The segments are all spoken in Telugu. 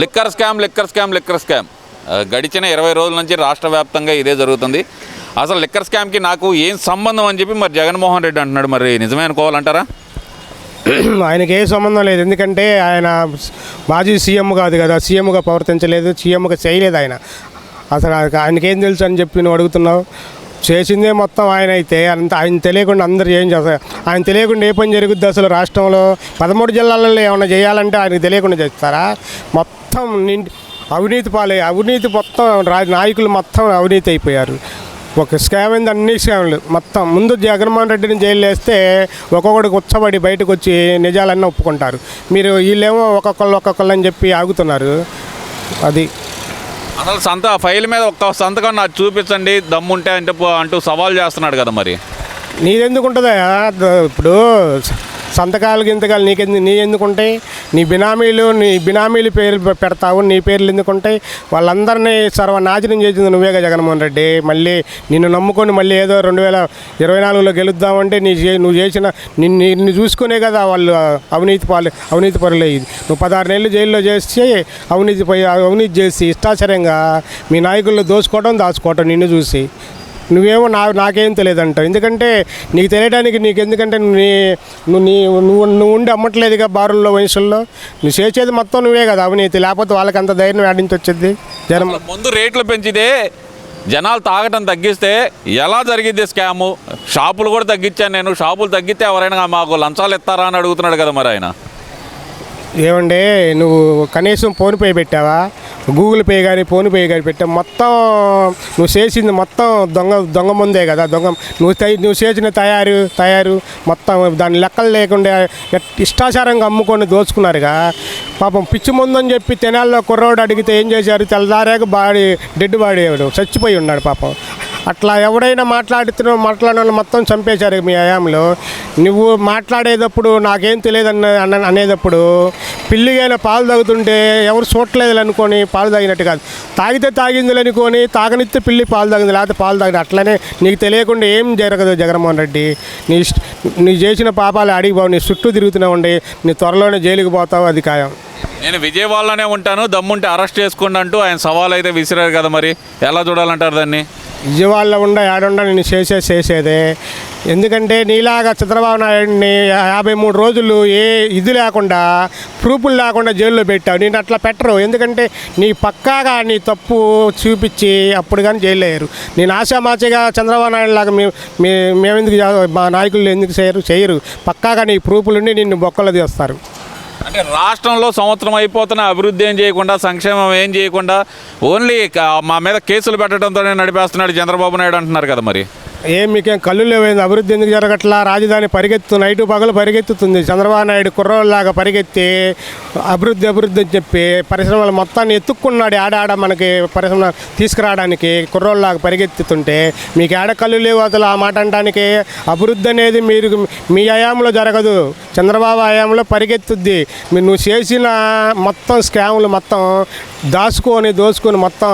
లిక్కర్ స్కామ్ గడిచిన 20 రోజుల నుంచి రాష్ట్ర వ్యాప్తంగా ఇదే జరుగుతుంది. అసలు లిక్కర్ స్కామ్కి నాకు ఏం సంబంధం అని చెప్పి మరి జగన్మోహన్ రెడ్డి అంటున్నాడు. మరి నిజమే అనుకోవాలంటారా? ఆయనకి ఏ సంబంధం లేదు. ఎందుకంటే ఆయన మాజీ సీఎం కాదు కదా, సీఎంగా ప్రవర్తించలేదు, సీఎంగా చేయలేదు ఆయన. అసలు ఆయనకేం తెలుసు అని చెప్పి నువ్వు అడుగుతున్నావు. చేసిందే మొత్తం ఆయన అయితే ఆయన తెలియకుండా అందరు ఏం చేస్తారు? ఆయన తెలియకుండా ఏ పని జరుగుద్ది అసలు రాష్ట్రంలో? 13 జిల్లాలలో ఏమైనా చేయాలంటే ఆయనకు తెలియకుండా చేస్తారా? మొత్తం అవినీతి అవినీతి మొత్తం నాయకులు మొత్తం అవినీతి అయిపోయారు. ఒక స్కామ్ అయింది, అన్ని స్కామ్లు మొత్తం. ముందు జగన్మోహన్ రెడ్డిని జైలు వేస్తే ఒక్కొక్కడికి ఉచ్చబడి బయటకు వచ్చి నిజాలన్నీ ఒప్పుకుంటారు. మీరు వీళ్ళేమో ఒక్కొక్కళ్ళు అని చెప్పి ఆగుతున్నారు. అది అసలు ఫైల్ మీద ఒక్క సంతకం నాకు చూపించండి దమ్ముంటే అంటూ సవాల్ చేస్తున్నాడు కదా. మరి నీదెందుకు ఉంటుందా? ఇప్పుడు సంతకాలు గింతకాలు నీ ఎందుకు ఉంటాయి? నీ బినామీలు పేర్లు పెడతావు, నీ పేర్లు ఎందుకు ఉంటాయి? వాళ్ళందరినీ సర్వనాశనం చేసింది నువ్వేగా జగన్మోహన్ రెడ్డి. మళ్ళీ నిన్ను నమ్ముకొని మళ్ళీ ఏదో 2024లో గెలుద్దామంటే నువ్వు చేసిన నిన్ను చూసుకునే కదా వాళ్ళు అవినీతి పరులయ్యి. నువ్వు 16 నెలలు జైల్లో చేసి అవినీతి చేసి ఇష్టాచర్యంగా మీ నాయకుల్లో దాచుకోవటం నిన్ను చూసి నువ్వేమో నాకేం తెలియదంటావు. ఎందుకంటే నీకు తెలియడానికి ఎందుకంటే నువ్వు ఉండి అమ్మట్లేదుగా బారుల్లో వయసుల్లో. నువ్వు చేసేది మొత్తం నువ్వే కదా అవినీతి. లేకపోతే వాళ్ళకి అంత ధైర్యం ఆడించి వచ్చేది. జనం ముందు రేట్లు పెంచితే జనాలు తాగటం తగ్గిస్తే ఎలా జరిగిద్ది స్కాము? షాపులు కూడా తగ్గించాను నేను. షాపులు తగ్గితే ఎవరైనా మాకు లంచాలు ఇస్తారా అని అడుగుతున్నాడు కదా. మరి ఆయన ఏమంటే నువ్వు కనీసం ఫోన్పే పెట్టావా? గూగుల్ పే కానీ ఫోన్పే కానీ పెట్టావు. మొత్తం నువ్వు చేసింది మొత్తం దొంగ ముందే కదా. నువ్వు చేసిన తయారు మొత్తం దాని లెక్కలు లేకుండా ఇష్టాచారంగా అమ్ముకొని దోచుకున్నారుగా. పాపం పిచ్చి ముందని చెప్పి తెనాల్లో కుర్రోడు అడిగితే ఏం చేశారు? తెల్లదారాక డెడ్ బాడీ చచ్చిపోయి ఉన్నాడు పాపం. అట్లా ఎవడైనా మాట్లాడిన మొత్తం చంపేశారు మీ హయాంలో. నువ్వు మాట్లాడేటప్పుడు నాకేం తెలియదు అనేటప్పుడు పిల్లిగైన పాలు తాగుతుంటే ఎవరు చూడలేదు అనుకొని పాలు తాగినట్టు కాదు. తాగితే తాగింది అనుకొని తాగనిస్తే పిల్లి పాలు తాగింది, లేకపోతే పాలు తాగింది. అట్లనే నీకు తెలియకుండా ఏం జరగదు జగన్మోహన్ రెడ్డి. నీ చేసిన పాపాలు అడిగిపోవు. నీ చుట్టూ తిరుగుతూనే ఉండి నీ త్వరలోనే జైలుకి పోతావు, అది ఖాయం. నేను విజయవాడలోనే ఉంటాను, దమ్ముంటే అరెస్ట్ చేసుకోండి అంటూ ఆయన సవాల్ అయితే విసిరారు కదా. మరి ఎలా చూడాలంటారు దాన్ని? విజయవాడలో ఏడుండా నేను చేసేదే. ఎందుకంటే నీలాగా చంద్రబాబు నాయుడిని 53 రోజులు ఇది లేకుండా ప్రూఫ్లు లేకుండా జైల్లో పెట్టావు. నేను అట్లా పెట్టరు. ఎందుకంటే నీ పక్కాగా నీ తప్పు చూపించి అప్పుడు కానీ జైల్లో వేయరు. నేను ఆశామాచిగా చంద్రబాబు నాయుడు లాగా మేమెందుకు మా నాయకులు ఎందుకు చేయరు? పక్కాగా నీ ప్రూఫ్లుండి నిన్ను బొక్కలు తీస్తారు. అంటే రాష్ట్రంలో సంవత్సరం అయిపోతున్న అభివృద్ధి ఏం చేయకుండా, సంక్షేమం ఏం చేయకుండా ఓన్లీ మా మీద కేసులు పెట్టడంతోనే నడిపేస్తున్నాడు చంద్రబాబు నాయుడు అంటున్నారు కదా. మరి మీకేం కళ్ళు లేవైంది? అభివృద్ధి ఎందుకు జరగట్లా? రాజధాని నైటు పగలు పరిగెత్తుతుంది. చంద్రబాబు నాయుడు కుర్రోళ్ళలాగా పరిగెత్తి అభివృద్ధి అని చెప్పి పరిశ్రమలు మొత్తాన్ని ఎత్తుక్కున్నాడు. ఆడాడ మనకి పరిశ్రమ తీసుకురావడానికి కుర్రోళ్ళలాగా పరిగెత్తుతుంటే మీకు ఆడ కళ్ళు లేవు అసలు ఆ మాట అనడానికి. అభివృద్ధి అనేది మీ హయాంలో జరగదు, చంద్రబాబు హయాంలో పరిగెత్తుద్ది. నువ్వు చేసిన మొత్తం స్కాములు మొత్తం దోసుకొని మొత్తం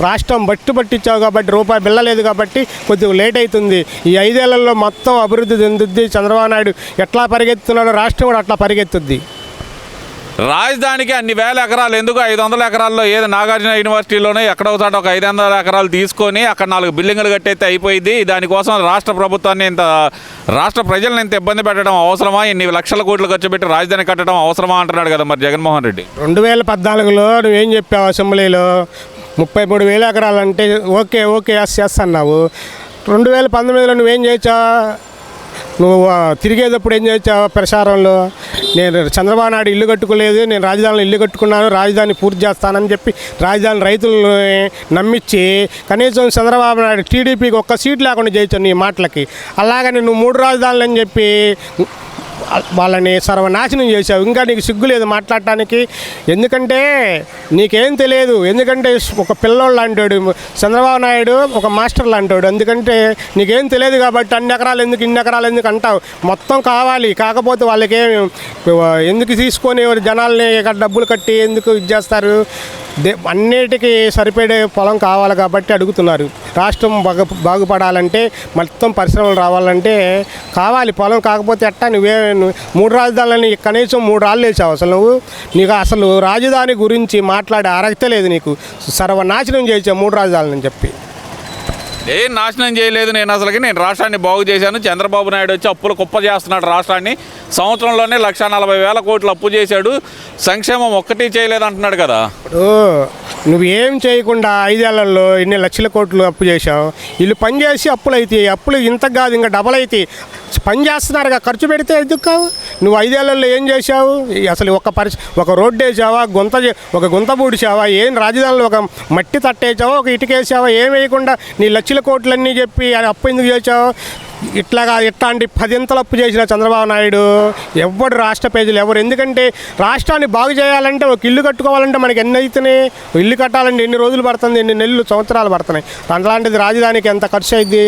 రాష్ట్రం పట్టించావు కాబట్టి రూపాయి బిల్లలేదు కాబట్టి కొద్దిగా లేట్ అవుతుంది. ఈ 5 ఏళ్లలో మొత్తం అభివృద్ధి చెందుద్ది. చంద్రబాబు నాయుడు ఎట్లా పరిగెత్తున్నాడో రాష్ట్రం కూడా అట్లా పరిగెత్తుద్ది. రాజధానికి అన్ని వేల ఎకరాలు ఎందుకు? 500 ఎకరాల్లో ఏదో నాగార్జున యూనివర్సిటీలోనే ఎక్కడో చోట ఒక 500 ఎకరాలు తీసుకొని అక్కడ 4 బిల్డింగులు కట్టేస్తే అయిపోయింది. దానికోసం రాష్ట్ర ప్రజలను ఇంత ఇబ్బంది పెట్టడం అవసరమా? ఇన్ని లక్షల కోట్లు ఖర్చు పెట్టి రాజధాని కట్టడం అవసరమా అంటున్నాడు కదా మరి జగన్మోహన్ రెడ్డి. 2014లో నువ్వేం చెప్పావు అసెంబ్లీలో? 33,000 ఎకరాలు అంటే ఓకే ఎస్ అన్నావు. 2019లో నువ్వేం చేయొచ్చా? నువ్వు తిరిగేటప్పుడు ఏం చేయొచ్చావు ప్రచారంలో? నేను చంద్రబాబు నాయుడు ఇల్లు కట్టుకోలేదు, నేను రాజధానిలో ఇల్లు కట్టుకున్నాను, రాజధాని పూర్తి చేస్తానని చెప్పి రాజధాని రైతులను నమ్మించి కనీసం చంద్రబాబు నాయుడు టీడీపీకి ఒక్క సీట్ లేకుండా చేయొచ్చు నీ మాటలకి. అలాగని నువ్వు 3 రాజధానులు అని చెప్పి వాళ్ళని సర్వనాశనం చేశావు. ఇంకా నీకు సిగ్గు లేదు మాట్లాడటానికి. ఎందుకంటే నీకేం తెలియదు. ఎందుకంటే ఒక పిల్లోడు లాంటాడు చంద్రబాబు నాయుడు, ఒక మాస్టర్ లాంటాడు. ఎందుకంటే నీకేం తెలియదు కాబట్టి ఇన్ని ఎకరాలు ఎందుకు అంటావు. మొత్తం కావాలి, కాకపోతే వాళ్ళకి ఎందుకు తీసుకొని జనాల్ని డబ్బులు కట్టి ఎందుకు ఇది చేస్తారు? అన్నిటికీ సరిపడే పొలం కావాలి కాబట్టి అడుగుతున్నారు. రాష్ట్రం బాగుపడాలంటే మొత్తం పరిశ్రమలు రావాలంటే కావాలి పొలం. కాకపోతే ఎట్టా మూడు రాజధానులని కనీసం 3 రాళ్ళు వేసావు అసలు నీకు అసలు రాజధాని గురించి మాట్లాడే అర్హత లేదు నీకు. సర్వనాశనం చేసావు 3 రాజధానులని చెప్పి. ఏం నాశనం చేయలేదు నేను నేను రాష్ట్రాన్ని బాగు చేశాను. చంద్రబాబు నాయుడు వచ్చి అప్పులు కుప్ప చేస్తున్నాడు రాష్ట్రాన్ని. సంవత్సరంలోనే 1,40,000 కోట్లు అప్పు చేశాడు. సంక్షేమం ఒక్కటి చేయలేదు అంటున్నాడు కదా. ఇప్పుడు నువ్వేం చేయకుండా 5 ఏళ్లలో ఎన్ని లక్షల కోట్లు అప్పు చేశావు. వీళ్ళు పని చేసి అప్పులు అవుతాయి. అప్పులు ఇంత కాదు ఇంకా డబల్ అవుతాయి. పని చేస్తున్నారుగా, ఖర్చు పెడితే ఎందుకు కావు. నువ్వు 5 ఏళ్లలో ఏం చేశావు అసలు? ఒక రోడ్డు వేసావా, ఒక గుంత పూడిచావా, ఏం రాజధానిలో ఒక మట్టి తట్టేసావా, ఒక ఇటుక వేసావా? ఏం వేయకుండా నీ లక్షల కోట్లన్నీ చెప్పి అప్పు ఎందుకు చేసావు? ఇట్లాంటి 10 అప్పు చేసిన చంద్రబాబు నాయుడు ఎవరు రాష్ట్ర ప్రజలు ఎవరు. ఎందుకంటే రాష్ట్రాన్ని బాగు చేయాలంటే ఒక ఇల్లు కట్టుకోవాలంటే మనకి ఎన్ని అవుతున్నాయి. ఇల్లు కట్టాలంటే ఎన్ని రోజులు పడుతుంది, ఎన్ని నెలలు సంవత్సరాలు పడుతున్నాయి. అలాంటిది రాజధానికి ఎంత ఖర్చు అయింది.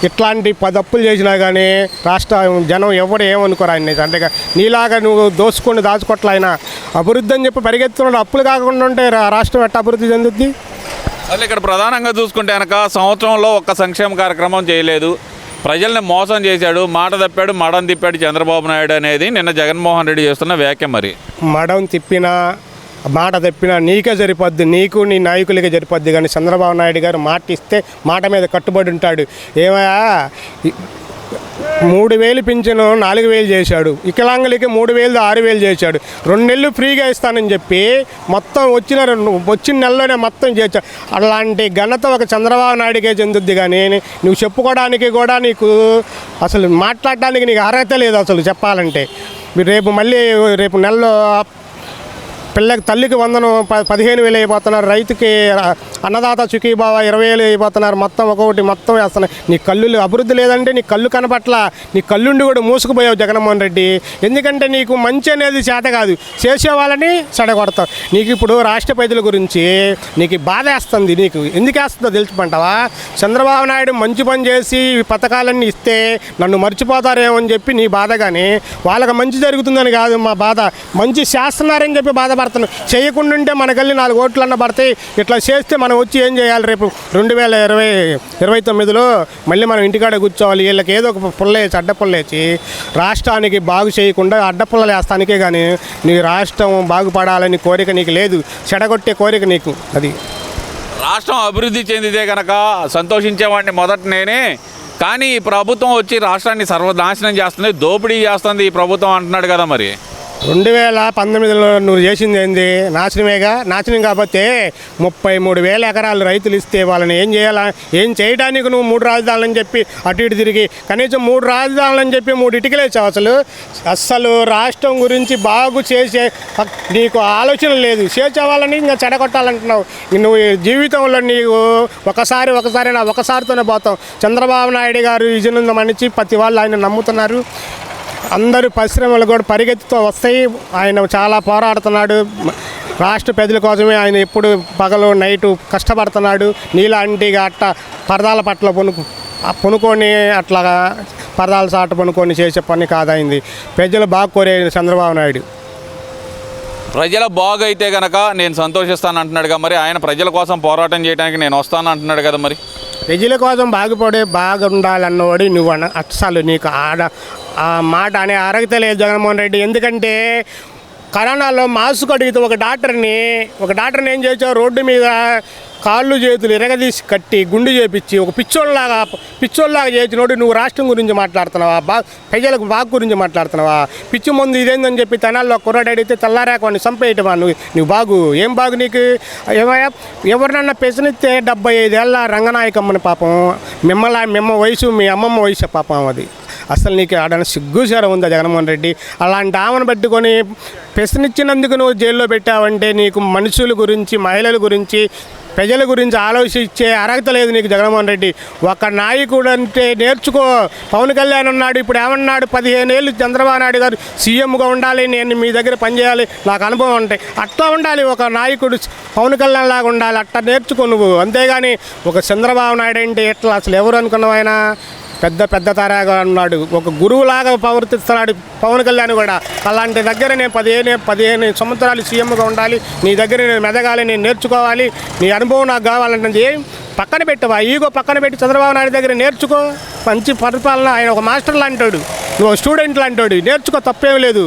ఇట్లాంటి 10 అప్పులు చేసినా కానీ రాష్ట్ర జనం ఎవరు ఏమనుకోరు ఆయన. అంటే నీలాగా నువ్వు దాచుకోవట్లయినా అభివృద్ధి అని చెప్పి పరిగెత్తున్నాడు. అప్పులు కాకుండా ఉంటే రాష్ట్రం ఎట్ట అభివృద్ధి చెందుద్ది? అసలు ఇక్కడ ప్రధానంగా చూసుకుంటే కనుక సంవత్సరంలో ఒక్క సంక్షేమ కార్యక్రమం చేయలేదు. ప్రజల్ని మోసం చేశాడు, మాట తప్పాడు, మడం తిప్పాడు చంద్రబాబు నాయుడు అనేది నిన్న జగన్మోహన్ రెడ్డి చేస్తున్న వ్యాఖ్య. మరి మడం తిప్పినా మాట తప్పినా నీకే సరిపోద్ది, నీకు నీ నాయకులకే సరిపోద్ది. కానీ చంద్రబాబు నాయుడు గారు మాట ఇస్తే మాట మీద కట్టుబడి ఉంటాడు. ఏమయ్యా 3,000 పింఛను 4,000 చేశాడు. వికలాంగులకి 3,000 6,000 చేశాడు. 2 నెలలు ఫ్రీగా ఇస్తానని చెప్పి మొత్తం వచ్చిన నెలలోనే మొత్తం చేశాడు. అలాంటి ఘనత ఒక చంద్రబాబు నాయుడికే చెందుద్ది. కానీ నువ్వు చెప్పుకోవడానికి కూడా నీకు అసలు మాట్లాడడానికి నీకు అర్హత లేదు అసలు చెప్పాలంటే. రేపు నెలలో తల్లికి 15,000 అయిపోతున్నారు. రైతుకి అన్నదాత సుఖీభావ 20,000 అయిపోతున్నారు. మొత్తం వేస్తున్నాయి. నీ కళ్ళు అభివృద్ధి లేదంటే నీ కళ్ళు కనపట్ల. నీ కళ్ళుండి కూడా మూసుకుపోయావు జగన్మోహన్ రెడ్డి. ఎందుకంటే నీకు మంచి అనేది చేత కాదు, చేసేవాళ్ళని చెడగొడతావు. నీకు ఇప్పుడు రాష్ట్ర ప్రజల గురించి నీకు బాధ వేస్తుంది. నీకు ఎందుకు వేస్తుందో తెలుసుకుంటావా? చంద్రబాబు నాయుడు మంచి పని చేసి ఈ పథకాలన్నీ ఇస్తే నన్ను మర్చిపోతారేమో అని చెప్పి నీ బాధ. కానీ వాళ్ళకి మంచి జరుగుతుందని కాదు మా బాధ. మంచి చేస్తున్నారని చెప్పి బాధపడుతున్నాను. చేయకుండా ఉంటే మనకెళ్ళి 4 ఓట్లన్న పడతాయి. ఇట్లా చేస్తే మనం వచ్చి ఏం చేయాలి? రేపు 2029లో మళ్ళీ మనం ఇంటికాడ కూర్చోవాలి. వీళ్ళకి ఏదో ఒక పుల్లేసి అడ్డపుల్లేసి రాష్ట్రానికి బాగు చేయకుండా అడ్డపుల్లలు వేస్తానికే. కానీ నీ రాష్ట్రం బాగుపడాలని కోరిక నీకు లేదు, చెడగొట్టే కోరిక నీకు. అది రాష్ట్రం అభివృద్ధి చెందితే కనుక సంతోషించేవాడిని మొదట నేనే. కానీ ఈ ప్రభుత్వం వచ్చి రాష్ట్రాన్ని సర్వనాశనం చేస్తుంది, దోపిడీ చేస్తుంది ఈ ప్రభుత్వం అంటున్నాడు కదా. మరి 2019లో నువ్వు చేసింది ఏంది? నాశనమేగా. నాశనం కాకపోతే 33,000 ఎకరాలు రైతులు ఇస్తే వాళ్ళని ఏం చేయాలా? ఏం చేయడానికి నువ్వు 3 రాజధానులని చెప్పి అటు ఇటు తిరిగి కనీసం 3 రాజధానులని చెప్పి 3 ఇటుకలు వేసావు. అసలు రాష్ట్రం గురించి బాగు చేసే నీకు ఆలోచన లేదు. చేసే వాళ్ళని ఇంకా చెడగొట్టాలంటున్నావు. నువ్వు జీవితంలో నీకు ఒకసారితోనే పోతాం. చంద్రబాబు నాయుడు గారు విజయనంద మనిషి ప్రతి వాళ్ళు ఆయన నమ్ముతున్నారు. అందరూ పరిశ్రమలు కూడా పరిగెత్తుతూ వస్తాయి. ఆయన చాలా పోరాడుతున్నాడు రాష్ట్ర ప్రజల కోసమే. ఆయన ఎప్పుడు పగలు నైటు కష్టపడుతున్నాడు. నీలాంటిగా అట్ట పరదాల పట్ల పొనుకొని అట్లా పరదాల చాట పొనుకొని చేసే పని కాదైంది. ప్రజలు బాగా కోరే చంద్రబాబు నాయుడు. ప్రజల బాగు అయితే కనుక నేను సంతోషిస్తాను అంటున్నాడుగా. మరి ఆయన ప్రజల కోసం పోరాటం చేయడానికి నేను వస్తాను అంటున్నాడు కదా. మరి ప్రజల కోసం బాగుండాలన్నవాడు నువ్వు అసలు నీకు ఆ మాట అనే అర్హత లేదు జగన్మోహన్ రెడ్డి. ఎందుకంటే కరోనాలో మాస్క్ అడిగితే ఒక డాక్టర్ని ఏం చేసావు? రోడ్డు మీద కాళ్ళు చేతులు ఎరగదీసి కట్టి గుండు చేపించి ఒక పిచ్చోళ్ళలాగా చేసినోడు నువ్వు రాష్ట్రం గురించి మాట్లాడుతున్నావా? ప్రజలకు బాగు గురించి మాట్లాడుతున్నావా? పిచ్చి ముందు ఇదేందని చెప్పి తెనాల్లో కుర్రాడు అడిగితే తెల్లారాకొని చంపేయటమా? నువ్వు బాగు ఏం బాగు నీకు? ఏమయ్యా ఎవరినన్నా ప్రశ్నిస్తే 75 ఏళ్ళ రంగనాయకమ్మని పాపం మిమ్మ వయసు మీ అమ్మమ్మ వయసు పాపం. అది అసలు నీకు ఆడన సిగ్గుసారం ఉందా జగన్మోహన్ రెడ్డి? అలాంటి ఆమెను పట్టుకొని ప్రశ్నించినందుకు నువ్వు జైల్లో పెట్టావంటే నీకు మనుషుల గురించి, మహిళల గురించి, ప్రజల గురించి ఆలోచించే అర్హత లేదు నీకు జగన్మోహన్ రెడ్డి. ఒక నాయకుడు అంటే నేర్చుకో. పవన్ కళ్యాణ్ ఉన్నాడు, ఇప్పుడు ఏమన్నాడు? 15 ఏళ్ళు చంద్రబాబు నాయుడు గారు సీఎంగా ఉండాలి, నేను మీ దగ్గర పనిచేయాలి, నాకు అనుభవం ఉంటాయి. అట్లా ఉండాలి ఒక నాయకుడు. పవన్ కళ్యాణ్ లాగా ఉండాలి. అట్లా నేర్చుకో నువ్వు. అంతేగాని ఒక చంద్రబాబు నాయుడు అంటే ఎట్లా? అసలు ఎవరు అనుకున్నావు? ఆయన పెద్ద పెద్ద తరాగా ఉన్నాడు, ఒక గురువులాగా ప్రవర్తిస్తున్నాడు పవన్ కళ్యాణ్ కూడా. అలాంటి దగ్గర నేను 15 సంవత్సరాలు సీఎంగా ఉండాలి, నీ దగ్గర నేను మెదగాలి, నేను నేర్చుకోవాలి, నీ అనుభవం నాకు కావాలంటే ఏం పక్కన పెట్టవా, ఈగో పక్కన పెట్టి చంద్రబాబు నాయుడు దగ్గర నేర్చుకో. మంచి పరిపాలన, ఆయన ఒక మాస్టర్ లాంటాడు, నువ్వు స్టూడెంట్ లాంటాడు, నేర్చుకో, తప్పేం లేదు.